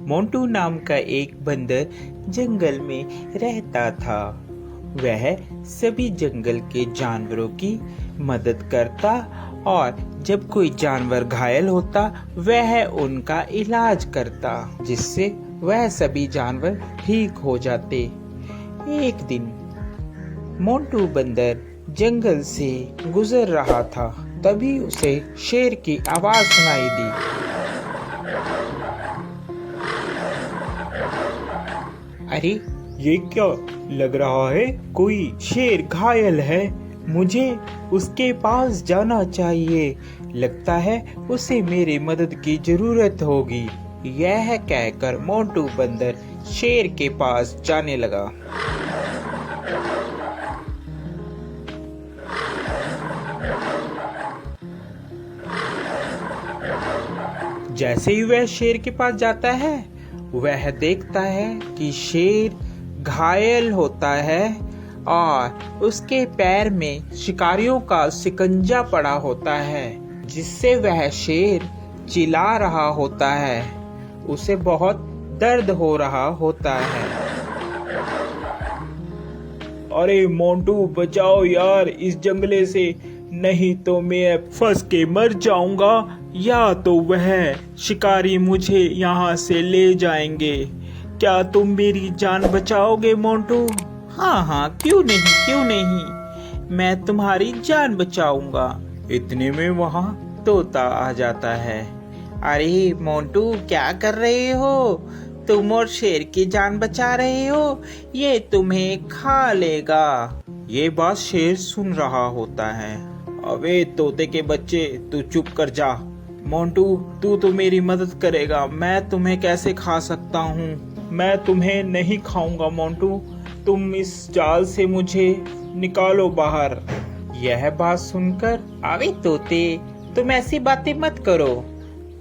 मोंटू नाम का एक बंदर जंगल में रहता था। वह सभी जंगल के जानवरों की मदद करता और जब कोई जानवर घायल होता वह उनका इलाज करता, जिससे वह सभी जानवर ठीक हो जाते। एक दिन मोंटू बंदर जंगल से गुजर रहा था, तभी उसे शेर की आवाज सुनाई दी। अरे ये क्या लग रहा है, कोई शेर घायल है, मुझे उसके पास जाना चाहिए। लगता है उसे मेरी मदद की जरूरत होगी। यह कहकर मोंटू बंदर शेर के पास जाने लगा। जैसे ही वह शेर के पास जाता है वह देखता है कि शेर घायल होता है और उसके पैर में शिकारियों का शिकंजा पड़ा होता है, जिससे वह शेर चिल्ला रहा होता है। उसे बहुत दर्द हो रहा होता है। अरे मोंटू बचाओ यार इस जंगले से, नहीं तो मैं फंस के मर जाऊंगा, या तो वह शिकारी मुझे यहाँ से ले जाएंगे। क्या तुम मेरी जान बचाओगे मोंटू? हाँ, क्यों नहीं, मैं तुम्हारी जान बचाऊंगा। इतने में वहाँ तोता आ जाता है। अरे मोंटू क्या कर रहे हो? तुम और शेर की जान बचा रहे हो, ये तुम्हें खा लेगा। ये बात शेर सुन रहा होता है। अबे तोते के बच्चे, तू चुप कर जा। मोंटू तू तो मेरी मदद करेगा, मैं तुम्हें कैसे खा सकता हूँ? मैं तुम्हें नहीं खाऊंगा मोंटू, तुम इस जाल से मुझे निकालो बाहर। यह बात सुनकर, अबे तोते तुम ऐसी बातें मत करो,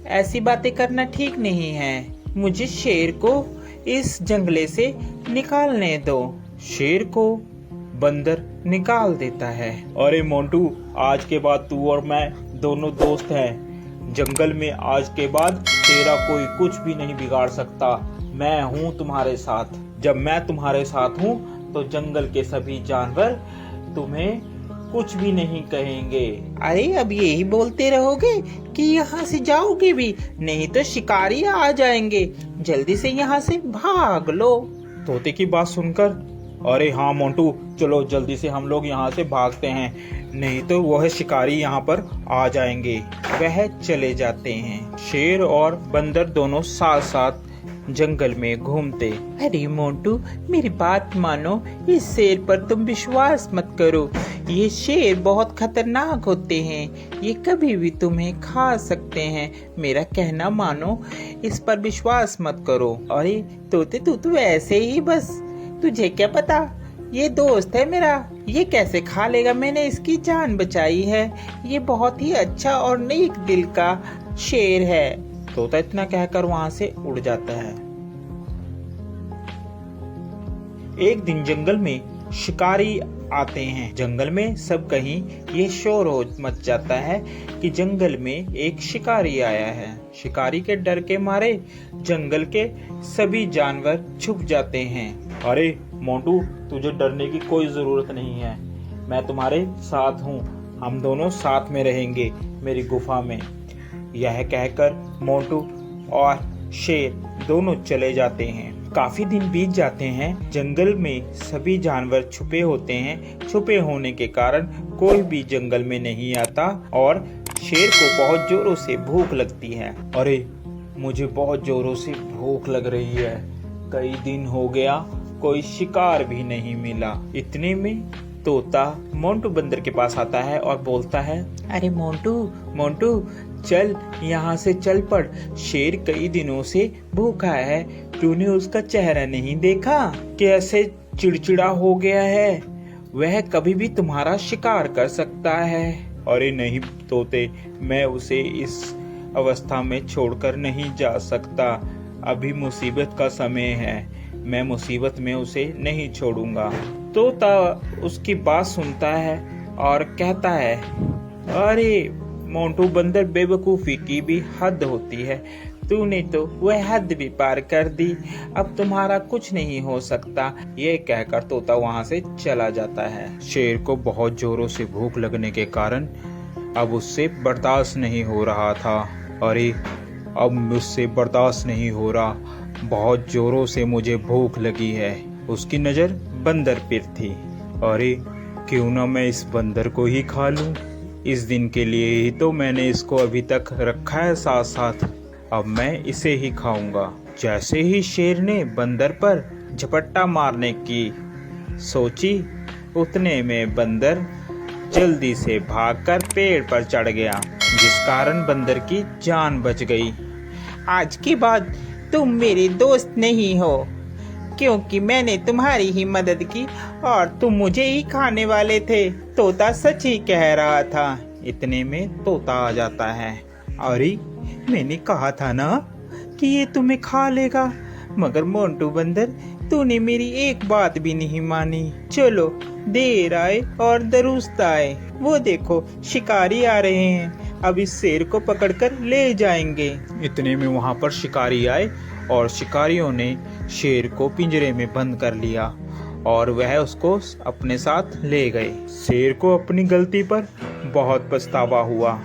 ऐसी बातें करना ठीक नहीं है। मुझे शेर को इस जंगले से निकालने दो। शेर को बंदर निकाल देता है। अरे मोंटू, आज के बाद तू और मैं दोनों दोस्त हैं। जंगल में आज के बाद तेरा कोई कुछ भी नहीं बिगाड़ सकता। मैं हूँ तुम्हारे साथ। जब मैं तुम्हारे साथ हूँ तो जंगल के सभी जानवर तुम्हें कुछ भी नहीं कहेंगे। अरे अब यही बोलते रहोगे कि यहाँ से जाओगे भी, नहीं तो शिकारी आ जाएंगे। जल्दी से यहाँ से भाग लो। तोते की बात सुनकर, अरे हाँ मोंटू, चलो जल्दी से हम लोग यहाँ से भागते हैं, नहीं तो वह शिकारी यहाँ पर आ जाएंगे। वह चले जाते हैं। शेर और बंदर दोनों साथ साथ जंगल में घूमते। अरे मोंटू मेरी बात मानो, इस शेर पर तुम विश्वास मत करो। ये शेर बहुत खतरनाक होते हैं, ये कभी भी तुम्हें खा सकते हैं। मेरा कहना मानो, इस पर विश्वास मत करो। अरे तोते तू तो ऐसे ही बस, तुझे क्या पता, ये दोस्त है मेरा, ये कैसे खा लेगा। मैंने इसकी जान बचाई है। ये बहुत ही अच्छा और नेक दिल का शेर है। तोता इतना कहकर वहाँ से उड़ जाता है। एक दिन जंगल में शिकारी आते हैं। जंगल में सब कहीं ये शोर हो मच जाता है कि जंगल में एक शिकारी आया है। शिकारी के डर के मारे जंगल के सभी जानवर छुप जाते हैं। अरे मोंटू, तुझे डरने की कोई जरूरत नहीं है, मैं तुम्हारे साथ हूँ, हम दोनों साथ में रहेंगे मेरी गुफा में। यह कहकर मोंटू और शेर दोनों चले जाते हैं। काफी दिन बीत जाते हैं। जंगल में सभी जानवर छुपे होते हैं। छुपे होने के कारण कोई भी जंगल में नहीं आता और शेर को बहुत जोरों से भूख लगती है। अरे मुझे बहुत जोरों से भूख लग रही है, कई दिन हो गया कोई शिकार भी नहीं मिला। इतने में तोता मोंटू बंदर के पास आता है और बोलता है, अरे मोंटू चल यहाँ से चल पड़। शेर कई दिनों से भूखा है, तूने उसका चेहरा नहीं देखा, कैसे चिड़चिड़ा हो गया है। वह कभी भी तुम्हारा शिकार कर सकता है। अरे नहीं तोते, मैं उसे इस अवस्था में छोड़कर नहीं जा सकता। अभी मुसीबत का समय है, मैं मुसीबत में उसे नहीं छोड़ूंगा। तोता उसकी बात सुनता है और कहता है, अरे मोंटू बंदर, बेवकूफी की भी हद होती है। तूने तो वह हद भी पार कर दी, अब तुम्हारा कुछ नहीं हो सकता। ये कहकर तोता वहाँ से चला जाता है। शेर को बहुत जोरों से भूख लगने के कारण अब उससे बर्दाश्त नहीं हो रहा था। अरे अब मुझसे बर्दाश्त नहीं हो रहा, बहुत जोरों से मुझे भूख लगी है। उसकी नज़र बंदर पर थी। अरे क्यों ना मैं इस बंदर को ही खा लूं। इस दिन के लिए ही तो मैंने इसको अभी तक रखा है साथ साथ, अब मैं इसे ही खाऊंगा। जैसे ही शेर ने बंदर पर झपट्टा मारने की सोची, उतने में बंदर जल्दी से भागकर पेड़ पर चढ़ गया, जिस कारण बंदर की जान बच गई। आज के बाद तुम मेरे दोस्त नहीं हो, क्योंकि मैंने तुम्हारी ही मदद की और तुम मुझे ही खाने वाले थे। तोता सच ही कह रहा था। इतने में तोता आ जाता है। अरे मैंने कहा था ना कि ये तुम्हें खा लेगा, मगर मोंटू बंदर तूने मेरी एक बात भी नहीं मानी। चलो देर आए और दुरुस्त आए, वो देखो शिकारी आ रहे हैं, अब इस शेर को पकड़कर ले जाएंगे। इतने में वहां पर शिकारी आए और शिकारियों ने शेर को पिंजरे में बंद कर लिया और वह उसको अपने साथ ले गए। शेर को अपनी गलती पर बहुत पछतावा हुआ।